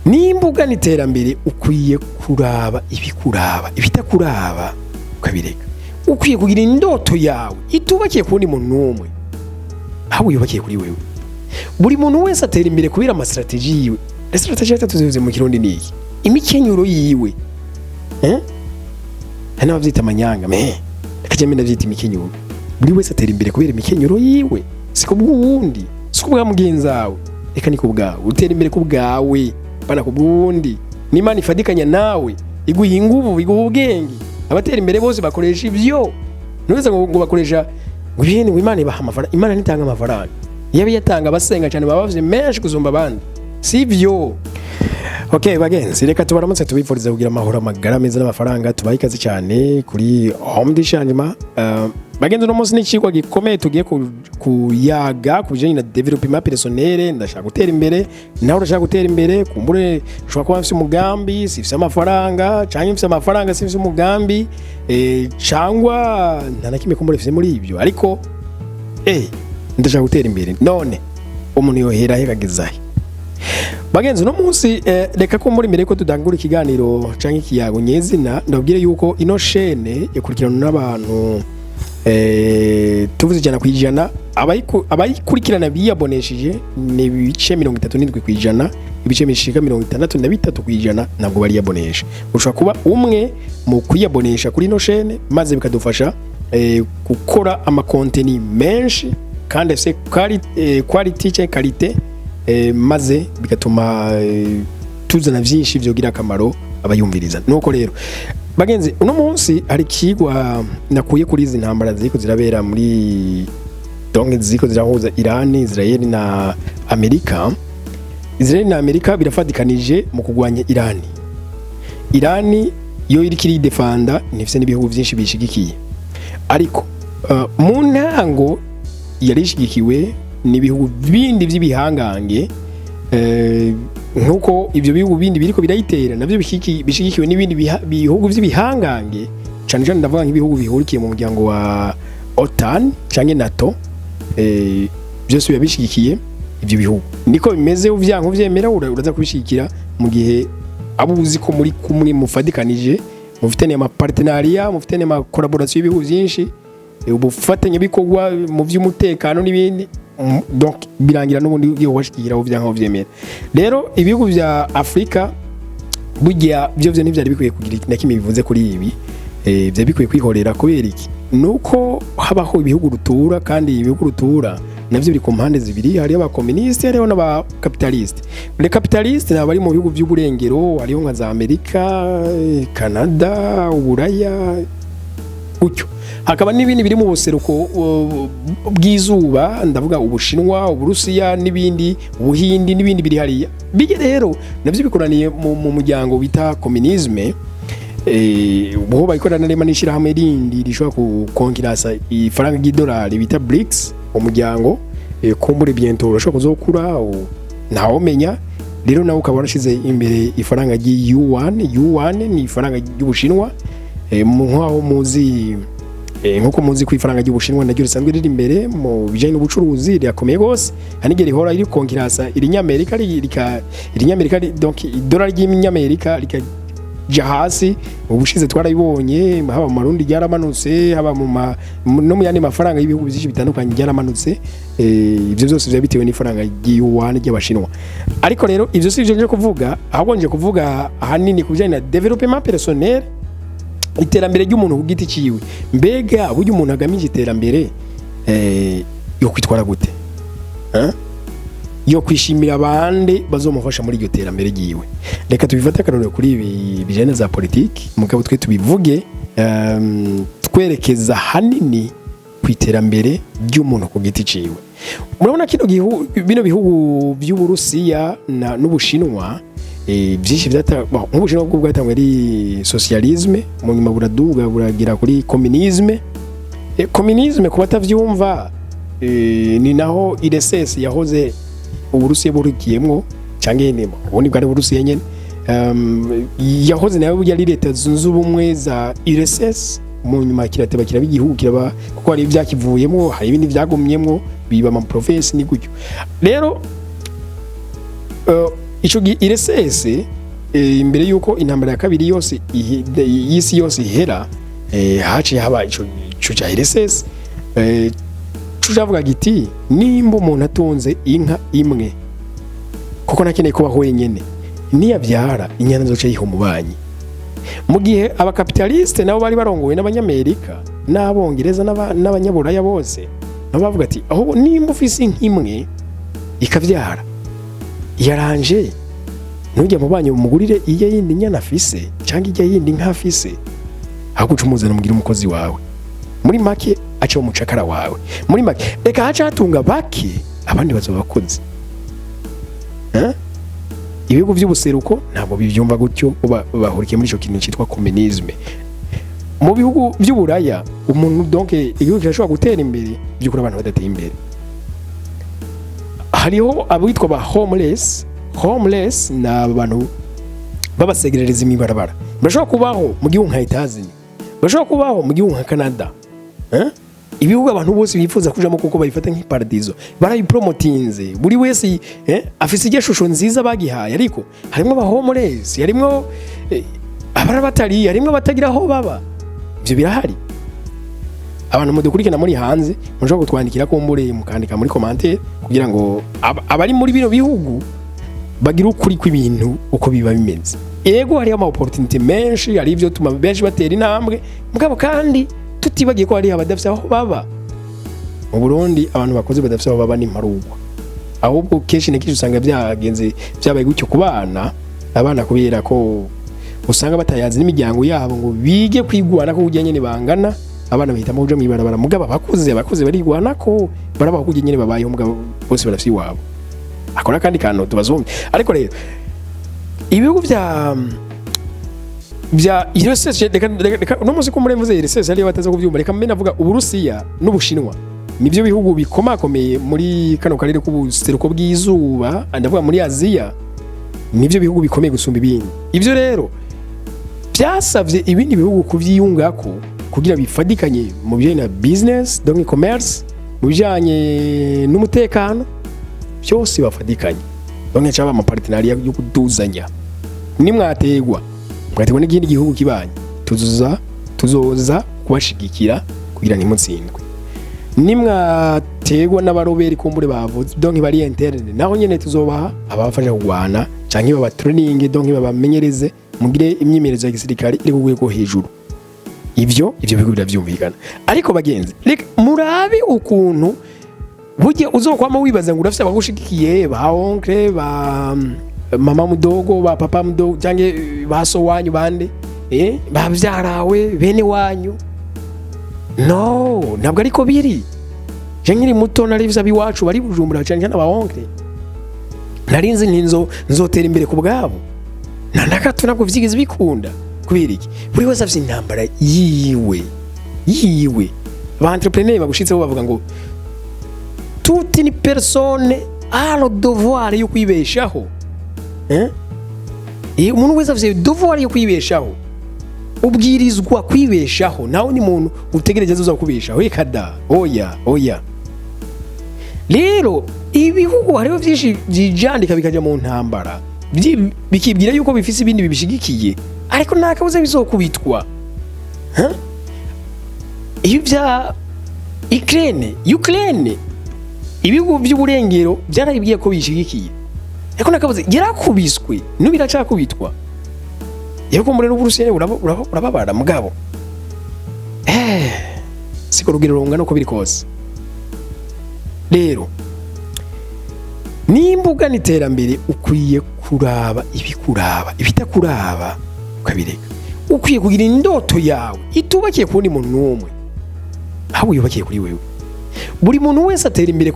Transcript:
nimbuga niterambere ukwiye kuraba ibikuraba ibitakuraba ukabireka ukwiye kugira indoto yawe itubakiye kundi muntu numwe aho yubakiye kuri wewe buri muntu wese atera imbere kubira ama strategy yiwe strategy atatuzivuze mu kirundi niki imikenyuro yiwe hana bavyita amanyanga akajya mena vyita imikenyuro buri wese atera imbere kubira imikenyuro yiwe siko bwundi siko bwa mugenzawe eka niko bwawe utera imbere ku bwawe bana ku bwundi n'Imana ifadikanya nawe iguha inguvu iguha ubwenge abatera imbere bose bakoresha ivyo nuweze ngo bakoresha ngo ibintu Imana ibaha amafaranga Imana nitanga amafaranga yabe yatanga basenga cyane babavye menshi kuzumba abandi sivyo. Okay bagenzi reka tubaramutse tubifuriza kugira amahoro amagara meza n'amafaranga tubayikaze cyane kuri home dishanyuma bagenzi no munsi n'ikigwa gikomeye tugiye kuyaga kubijanye na development personnel ndashaka gutera imbere nawe urashaka gutera imbere kumbure ushobora kuba ufite umugambi sifise amafaranga cyangwa ufite amafaranga sifise umugambi cyangwa ntanakimwe kumbure ufite muri ibyo ariko ndashaka gutera imbere none umuntu yohera hegagezahe bagenzi no munsi reka ko muri mbere ko tudangura ikiganiro canke ikiyago nyezina ndabwire yuko ino chaîne yakurikirana n'abantu tuvuze cyane kwijana abayikurikirana biyabonesheje ni ibice 37 kwijana ibice mishika 63 kwijana nabwo bari yabonesha ushobora kuba umwe mu kuyabonesha kuri ino chaîne maze bikadufasha gukora ama contenu menshi kandi afite quality cyangwa qualité maze bigatuma tuzana byinshi byogira akamaro abayumviriza nuko rero bagenzi uno munsi hari kigwa nakuye kuri izi ntambara ziko zirabera muri donc ziko zirahuza Iran Israel na Amerika. Israel na Amerika birafadikanije mu kugwanya Iran yo iri kiri defanda nifise n'ibihugu byinshi bishigikiye ariko mu ntango yarishigikiwe n'ibihugu bindi by'ibihangange nkuko ibyo bihugu bindi biriko birayitera navyo bishigikiwe n'ibindi bihugu by'ibihangange cyane cyane ndavuga nk'ibihugu bihurikiye mu muryango wa OTAN cyangwa NATO byose bibishigikiye ibyo bihugu niko bimeze uvyanko vyemera uraza kubishikira mu gihe abo uzi ko muri kumwe mufadikanije mufitanye ama partenariat mufitanye ama collaboration y'ibihugu byinshi ubufatanye bikorwa mu vy'umutekano n'ibindi donc birangira n'ubundi yowashikira uvyanko vyemera rero ibihugu vya Afrika burya byo ntivyari bikwiye kugira nakimwe bivuze kuri ibi byo bikwiye kwihorera kubera iki nuko habaho ibihugu rutura kandi ibihugu rutura navyo biri ku mpande zibiri hari abakomuniste hariho n'abakapitaliste les capitalistes nabari mu bihugu by'uburengero hariho nka za Amerika Canada Uburaya ucyo hakaba n'ibindi biri mu buseruko bw'izuba ndavuga Ubushinwa Uburusiya n'ibindi Ubuhindi n'ibindi biri hariya bige rero navyo bikoraniye mu muryango bita communisme bo bayikorana n'ema nishira hamwe rindi rishobora kukonkirasa ifaranga y'idolari bita BRICS umuryango kumbure bientôt urashobora kuzokura ntawo menya rero nawe ukaba warashize imbere ifaranga y'Yuan ni ifaranga y'Ubushinwa nkaho muzi nkuko muzi ku ifaranga y'Ubushinwa naryo risanzwe riri imbere mu bijanye n'ubucuruzi ryakomeye gose hanigera ihora iri konkirasa irinyamerika donc idolari y'Amerika jahasi ubushize twarabibonye haba mu Marundi ryaramanutse haba no mu yandi mafaranga y'ibihugu byinshi bitandukanye ryaramanutse ibyo byose bya bitewe n'ifaranga y'Yuan y'Abashinwa ariko rero ibyo si byo nje kuvuga ahubwo nje kuvuga ahanini kubijanye na development personnel iterambere ry'umuntu ku giti ciwe mbega buryo umuntu agamije iterambere yo kwitwara gute yo kwishimira abandi bazomufasha muri iryo terambere giwe reka tubifate akarorero kuri ibi bijana za politiki mugabo twe tubivuge twerekeza hanini ku iterambere ry'umuntu ku giti ciwe murabona bino bihugu by'Uburusiya n'Ubushinwa byinshi nk'Ubushinwa bwo bwatangwe ari socialisme mu nyuma buraduga buragira kuri communisme ku batavyumva ni naho IRSS yahoze Uburusiya burikiyemwo canke nemo ubundi bwari Uburusiya nyene yahoze nayo yari leta zunze ubumwe za IRSS mu nyuma kirateba kirabigihugu kiraba kuko ari ivyakivuyemo hari ibindi vyagumyemwo biba ama province ni gutyo rero ico RSS imbere yuko intambara ya kabiri yose y'isi yose ihera haciye haba ico cya RSS tujavuga giti nimba umuntu atunze inka imwe kuko nakeneye kuba wenyene niyavyara inyana zoce yiho mubanyi mu gihe abakapitaliste nabo bari barongowe n'abanyamerika n'abongereza n'abanyaburaya bose nabo bavuga ati aho nimba ufise inka imwe ikavyara yaranje ntujya mu banyi umugurire iyo yindi nyana afise cyangwa ijya yindi nka afise ahubwo umuzana mugira umukozi wawe muri make aca umucakara wawe muri make reka haca hatunga bake abandi bazoba bakozi ibihugu by'ubuseruko ntabwo bivyumva gutyo bahurikiye muri ico kintu cyitwa communisme mu bihugu by'uburaya umuntu donc igihugu kirashobora gutera imbere by'ukuri abantu badateye imbere hariho abitwa ba homeless na abantu babasegerereza imibarabara bashobora kubaho mu gihugu nka Etazini bashobora kubaho mu gihugu nka Canada ibihugu abantu bose bifuza kujamo kuko bayifata nk'iparadizo barayipromotinze buri wese afise igishusho nziza bagihaye ariko harimo aba homeless harimo abarabatari harimo batagira aho baba ibyo birahari abantu mudukurikirana muri hanze mushobora gutwandikira ko mbure mukandika muri commentaire kugira ngo abari muri bino bihugu bagira ukuri kw'ibintu uko biba bimeze yego hari ama opportunity menshi hari ivyo tuma benshi batera intambwe mugabo kandi tutibagiye ko hari abadafite aho baba mu Burundi abantu bakoze badafite aho baba ni marugwa ahubwo kenshi n'iki usanga byagenze byabaye gutyo ku bana abana kubera ko usanga batayazi n'imiryango yabo ngo bige kwigwana ko kujya nyene bangana abana bahitamo kuja mwibarabara mugabo bakuze barigwana ko barabaho kujya nyene babayeho mugabo bose barafite iwabo akora kandi kantu tubazumye ariko rero ibihugu bya RSS no muzi ko muremvuze RSS ari bataza kuvyumva reka mena avuga Uburusiya n'Ubushinwa nibyo bihugu bikomakomeye muri kano karere k'ubuseruko bw'izuba ndavuga muri Aziya nibyo bihugu bikomeye gusumba ibindi ivyo rero byasavye ibindi bihugu kuvyiyungako kugira bifadikanye mu bijanye na business donc commerce mu bijanye n'umutekano byose bafadikanye donc cyaba ama partenariat yo kuduzanya nimwategwa mwategwa n'ikindi gihugu kibanye tuzoza kubashigikira kugira nimutsindwe nimwategwa n'abaroberi kumbure bavuze donc bari interne naho nyene tuzobaha abafasha kugwana canke baba training donc babamenyereze mugire imyimenyerezo ya gisirikare iri kugwego hejuru ivyo bihugu biravyumvikana ariko bagenzi reka murabi ukuntu buje uzokwama wibaza ngo urafite abagushigikiye ba oncle ba mama mudogo ba papa mudogo canke baso wanyu bande bavyarawe bene wanyu no ntabwo ariko biri je nkiri muto narivisa biwacu bari Bujumbura canke n'aba oncle narinzi nzotera imbere ku bwabo nandakatu nabwo vyigize bikunda kubera iki buri wese afite intambara yiwe ba entrepreneur bagushitseho bavuga ngo toute une personne a le devoir yo kwibeshaho umuntu wese afite devoir yo kwibeshaho ubwirizwa kwibeshaho nawe ni muntu utegereza uza kubeshaho ikada oya rero ibihugu hariho byinshi byijandika bikaja mu ntambara bikibwira yuko bifise ibindi bibishigikiye ariko nakabuze bizokubitwa iyo bya Ukraine ibihugu by'uburengero byarabibwiye ko bishigikiye ariko nakabuze yarakubiswe n'ubiracakubitwa yego muri Uburusiya urababara mugabo siko rugero rungana uko biri kose rero nimbuga niterambere ukwiye kuraba ibikuraba ibitakuraba ukabireka ukwiye kugira indoto yawe itubakiye kundi muntu numwe ahubwo yubakiye kuri wewe buri muntu wese atera imbere